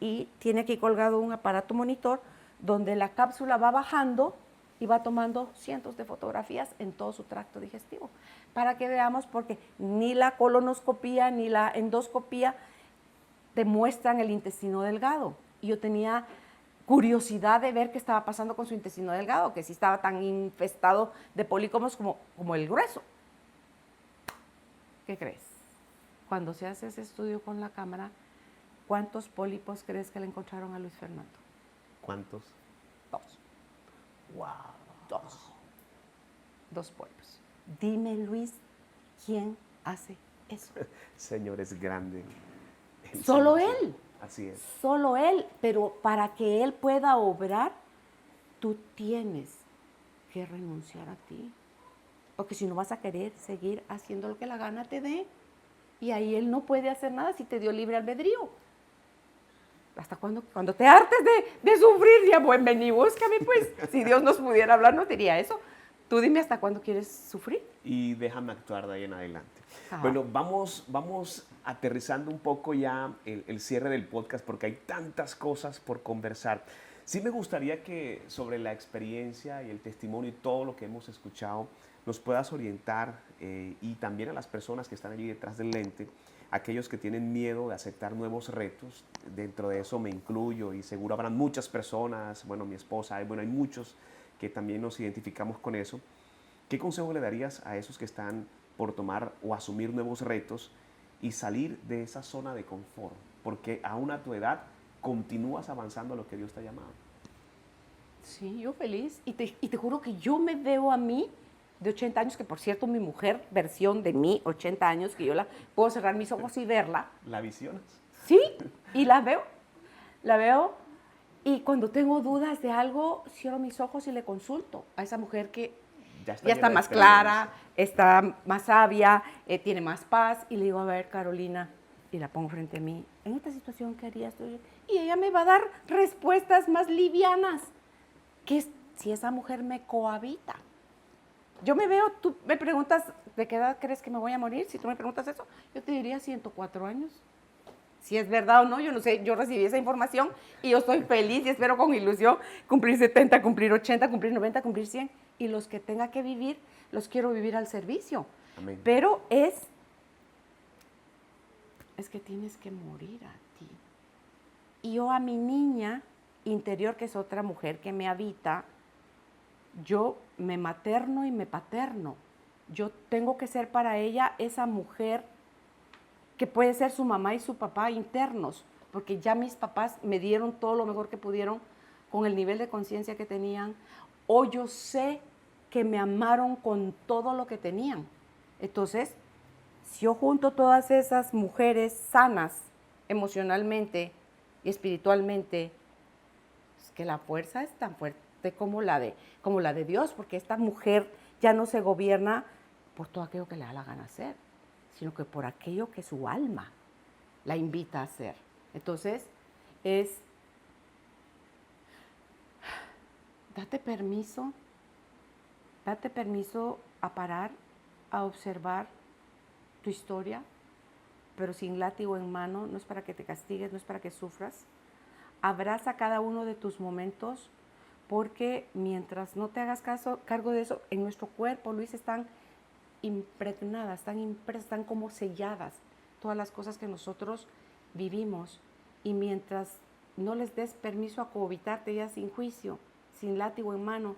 Y tiene aquí colgado un aparato monitor donde la cápsula va bajando y va tomando cientos de fotografías en todo su tracto digestivo, para que veamos, porque ni la colonoscopía ni la endoscopía demuestran el intestino delgado. Y yo tenía curiosidad de ver qué estaba pasando con su intestino delgado, que sí estaba tan infestado de polícomos como el grueso. ¿Qué crees? Cuando se hace ese estudio con la cámara, ¿cuántos pólipos crees que le encontraron a Luis Fernando? ¿Cuántos? 2. Wow. 2 pólipos. Dime, Luis, ¿quién hace Eso. Señor es grande. El Solo Señor, sí. Él. Así es. Solo Él. Pero para que Él pueda obrar, tú tienes que renunciar a ti. Porque si no vas a querer seguir haciendo lo que la gana te dé. Y ahí Él no puede hacer nada si te dio libre albedrío. ¿Hasta cuando te hartes de sufrir? Ya, bueno, ven y búscame, pues. Si Dios nos pudiera hablar, nos diría eso. Tú dime hasta cuándo quieres sufrir. Y déjame actuar de ahí en adelante. Ajá. Bueno, vamos aterrizando un poco ya el cierre del podcast porque hay tantas cosas por conversar. Sí me gustaría que sobre la experiencia y el testimonio y todo lo que hemos escuchado nos puedas orientar y también a las personas que están allí detrás del lente, aquellos que tienen miedo de aceptar nuevos retos. Dentro de eso me incluyo y seguro habrán muchas personas, bueno, mi esposa, bueno, hay muchos que también nos identificamos con eso. ¿Qué consejo le darías a esos que están por tomar o asumir nuevos retos y salir de esa zona de confort? Porque aún a tu edad continúas avanzando a lo que Dios te ha llamado. Sí, yo feliz. Y te juro que yo me veo a mí de 80 años, que por cierto mi mujer, versión de mí, 80 años, que yo la puedo cerrar mis ojos y verla. ¿La visionas? Sí, y la veo. Y cuando tengo dudas de algo, cierro mis ojos y le consulto a esa mujer que ya está llena de más experiencia. clara, está más sabia, tiene más paz. Y le digo, a ver, Carolina, y la pongo frente a mí, en esta situación, ¿qué harías tú? Y ella me va a dar respuestas más livianas, que si esa mujer me cohabita. Yo me veo, tú me preguntas, ¿de qué edad crees que me voy a morir? Si tú me preguntas eso, yo te diría 104 años. Si es verdad o no, yo no sé, yo recibí esa información y yo estoy feliz y espero con ilusión cumplir 70, cumplir 80, cumplir 90, cumplir 100. Y los que tenga que vivir, los quiero vivir al servicio. Amén. Pero es que tienes que morir a ti. Y yo a mi niña interior, que es otra mujer que me habita, yo me materno y me paterno. Yo tengo que ser para ella esa mujer que puede ser su mamá y su papá internos, porque ya mis papás me dieron todo lo mejor que pudieron con el nivel de conciencia que tenían, o yo sé que me amaron con todo lo que tenían. Entonces, si yo junto todas esas mujeres sanas emocionalmente y espiritualmente, es que la fuerza es tan fuerte como la de Dios, porque esta mujer ya no se gobierna por todo aquello que le da la gana hacer, sino que por aquello que su alma la invita a hacer. Entonces, date permiso a parar, a observar tu historia, pero sin látigo en mano. No es para que te castigues, no es para que sufras. Abraza cada uno de tus momentos, porque mientras no te hagas cargo de eso, en nuestro cuerpo, Luis, están impregnadas, están impresas, están como selladas todas las cosas que nosotros vivimos. Y mientras no les des permiso a cohabitarte ya sin juicio, sin látigo en mano,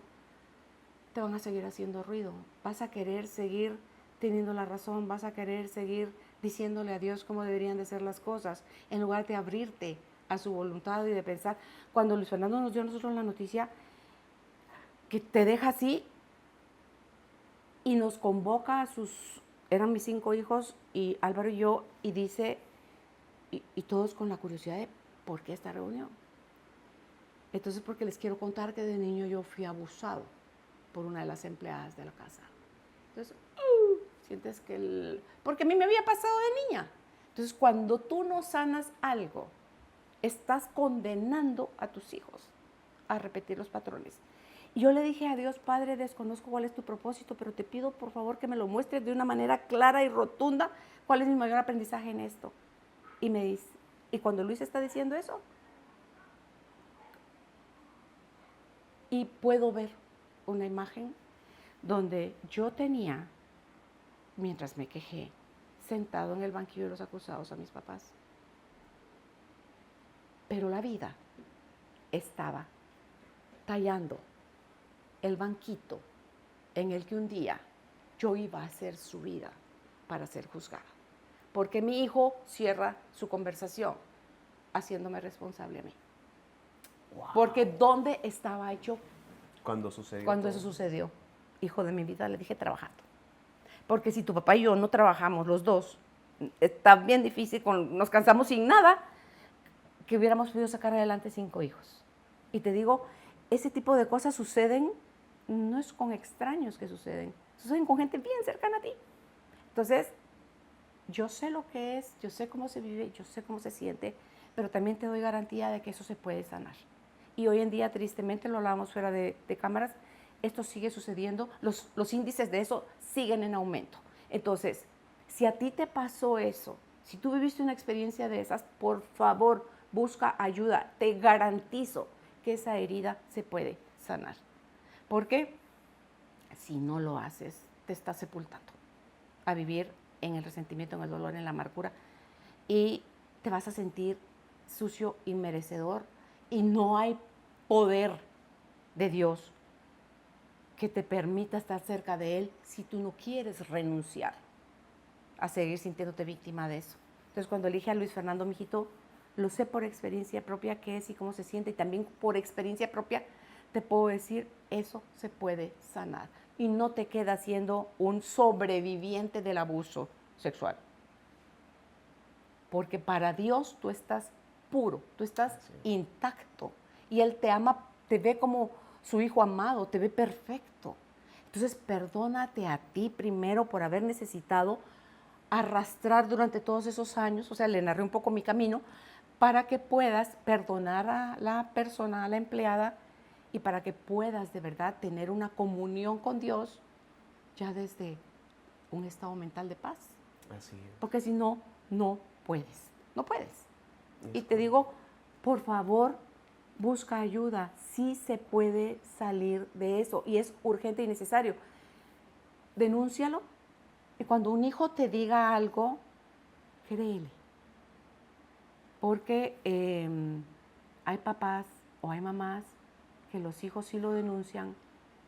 te van a seguir haciendo ruido. Vas a querer seguir teniendo la razón, vas a querer seguir diciéndole a Dios cómo deberían de ser las cosas, en lugar de abrirte a su voluntad y de pensar. Cuando Luis Fernando nos dio a nosotros la noticia que te deja así y nos convoca eran mis 5 hijos y Álvaro y yo, y dice, y todos con la curiosidad de ¿por qué esta reunión? Entonces, porque les quiero contar que de niño yo fui abusado por una de las empleadas de la casa. Entonces, sientes que porque a mí me había pasado de niña. Entonces, cuando tú no sanas algo, estás condenando a tus hijos a repetir los patrones. Y yo le dije a Dios, Padre, desconozco cuál es tu propósito, pero te pido por favor que me lo muestres de una manera clara y rotunda cuál es mi mayor aprendizaje en esto. Y me dice, y cuando Luis está diciendo eso, y puedo ver una imagen donde yo tenía, mientras me quejé, sentado en el banquillo de los acusados a mis papás. Pero la vida estaba tallando el banquito en el que un día yo iba a ser subida para ser juzgada. Porque mi hijo cierra su conversación haciéndome responsable a mí. Wow. Porque ¿dónde estaba yo? Cuando sucedió. Cuando eso sucedió, hijo de mi vida, le dije trabajando. Porque si tu papá y yo no trabajamos los dos, está bien difícil, nos cansamos sin nada, que hubiéramos podido sacar adelante 5 hijos. Y te digo, ese tipo de cosas suceden, no es con extraños que suceden con gente bien cercana a ti. Entonces, yo sé lo que es, yo sé cómo se vive, yo sé cómo se siente, pero también te doy garantía de que eso se puede sanar. Y hoy en día, tristemente, lo hablábamos fuera de cámaras, esto sigue sucediendo, los índices de eso siguen en aumento. Entonces, si a ti te pasó eso, si tú viviste una experiencia de esas, por favor, busca ayuda. Te garantizo que esa herida se puede sanar. Porque si no lo haces, te estás sepultando a vivir en el resentimiento, en el dolor, en la amargura, y te vas a sentir sucio y merecedor, y no hay poder de Dios que te permita estar cerca de Él si tú no quieres renunciar a seguir sintiéndote víctima de eso. Entonces, cuando elige a Luis Fernando, mijito, lo sé por experiencia propia qué es y cómo se siente, y también por experiencia propia te puedo decir, eso se puede sanar. Y no te quedas siendo un sobreviviente del abuso sexual. Porque para Dios tú estás puro, tú estás intacto. Y Él te ama, te ve como su hijo amado, te ve perfecto. Entonces, perdónate a ti primero por haber necesitado arrastrar durante todos esos años, o sea, le narré un poco mi camino, para que puedas perdonar a la persona, a la empleada, y para que puedas de verdad tener una comunión con Dios ya desde un estado mental de paz. Así es. Porque si no, no puedes, no puedes. Y te correcto. digo, por favor, busca ayuda, sí se puede salir de eso y es urgente y necesario. Denúncialo y cuando un hijo te diga algo, créele. Porque hay papás o hay mamás que los hijos sí lo denuncian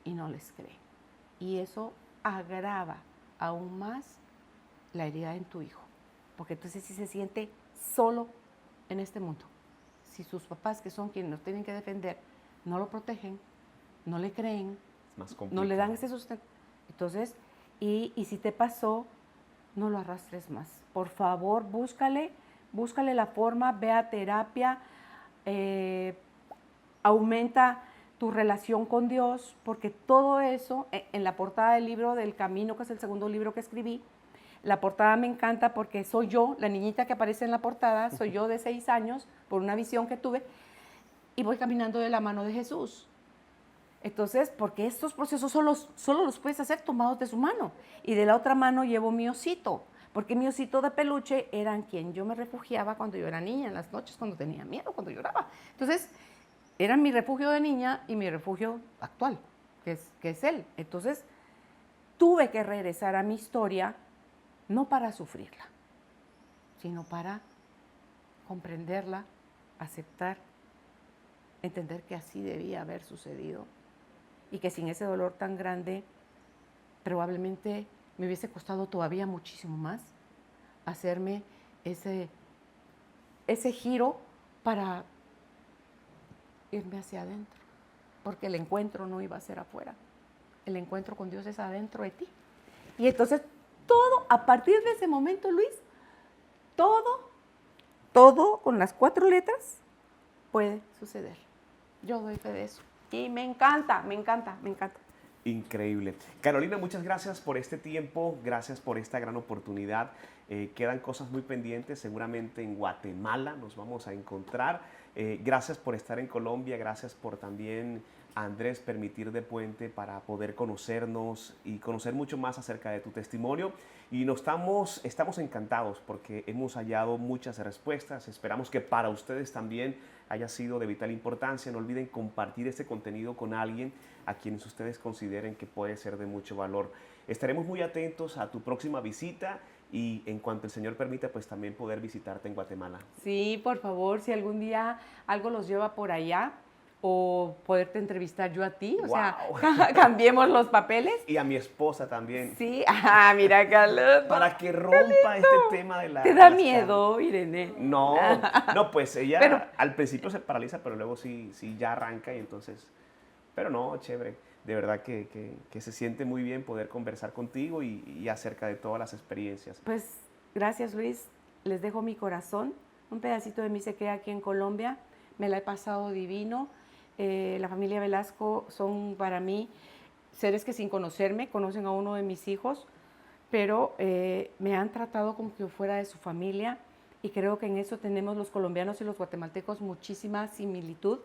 y no les creen. Y eso agrava aún más la herida en tu hijo. Porque entonces sí se siente solo en este mundo. Si sus papás, que son quienes nos tienen que defender, no lo protegen, no le creen, Es más no complicado. le dan ese sustento. Entonces, y si te pasó, no lo arrastres más. Por favor, búscale la forma, ve a terapia, aumenta tu relación con Dios, porque todo eso, en la portada del libro del Camino, que es el segundo libro que escribí, la portada me encanta porque soy yo, la niñita que aparece en la portada, soy yo de 6 años, por una visión que tuve, y voy caminando de la mano de Jesús. Entonces, porque estos procesos solo los puedes hacer tomados de su mano. Y de la otra mano llevo mi osito, porque mi osito de peluche era en quien yo me refugiaba cuando yo era niña, en las noches, cuando tenía miedo, cuando lloraba. Entonces, era mi refugio de niña y mi refugio actual, que es él. Entonces, tuve que regresar a mi historia, no para sufrirla, sino para comprenderla, aceptar, entender que así debía haber sucedido y que sin ese dolor tan grande probablemente me hubiese costado todavía muchísimo más hacerme ese giro para irme hacia adentro, porque el encuentro no iba a ser afuera, el encuentro con Dios es adentro de ti. Y entonces todo, a partir de ese momento, Luis, todo con las 4 letras puede suceder. Yo doy fe de eso. Y me encanta, me encanta, me encanta. Increíble. Carolina, muchas gracias por este tiempo, gracias por esta gran oportunidad. Quedan cosas muy pendientes, seguramente en Guatemala nos vamos a encontrar. Gracias por estar en Colombia, gracias por también a Andrés permitir de puente para poder conocernos y conocer mucho más acerca de tu testimonio. Y estamos encantados porque hemos hallado muchas respuestas. Esperamos que para ustedes también haya sido de vital importancia. No olviden compartir este contenido con alguien a quienes ustedes consideren que puede ser de mucho valor. Estaremos muy atentos a tu próxima visita y en cuanto el Señor permita, pues también poder visitarte en Guatemala. Sí, por favor, si algún día algo los lleva por allá o poderte entrevistar yo a ti, o sea, cambiemos los papeles. Y a mi esposa también. Sí, mira, Carlos. Para que rompa este tema de la... ¿Te da miedo, Irene? No, pues ella Pero, al principio se paraliza, pero luego sí ya arranca y entonces... Pero no, chévere. De verdad que se siente muy bien poder conversar contigo y acerca de todas las experiencias. Pues gracias Luis, les dejo mi corazón. Un pedacito de mí se queda aquí en Colombia. Me la he pasado divino. La familia Velasco son para mí seres que sin conocerme conocen a uno de mis hijos, pero me han tratado como que yo fuera de su familia y creo que en eso tenemos los colombianos y los guatemaltecos muchísima similitud.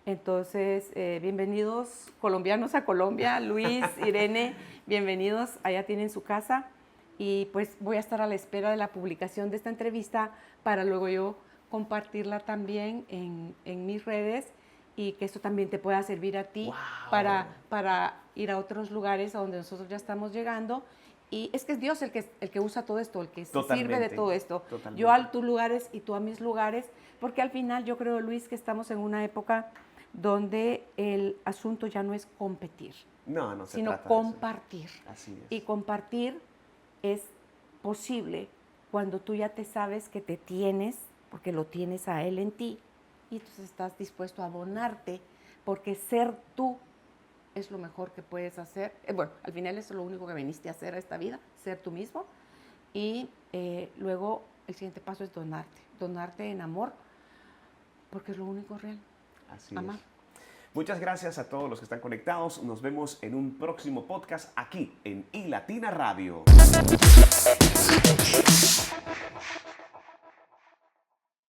Entonces, bienvenidos colombianos a Colombia, Luis, Irene, bienvenidos, allá tienen su casa y pues voy a estar a la espera de la publicación de esta entrevista para luego yo compartirla también en mis redes y que esto también te pueda servir a ti. Wow. para ir a otros lugares a donde nosotros ya estamos llegando. Y es que es Dios el que usa todo esto, el que se sirve de todo esto. Totalmente. Yo a tus lugares y tú a mis lugares, porque al final yo creo, Luis, que estamos en una época donde el asunto ya no es competir, No se sino trata de eso. compartir. Así es. Y compartir es posible cuando tú ya te sabes que te tienes, porque lo tienes a Él en ti, y entonces estás dispuesto a donarte, porque ser tú es lo mejor que puedes hacer. Bueno, al final eso es lo único que viniste a hacer a esta vida, ser tú mismo. Y luego el siguiente paso es donarte en amor, porque es lo único real. Así Amar. es. Muchas gracias a todos los que están conectados. Nos vemos en un próximo podcast aquí en iLatina Radio.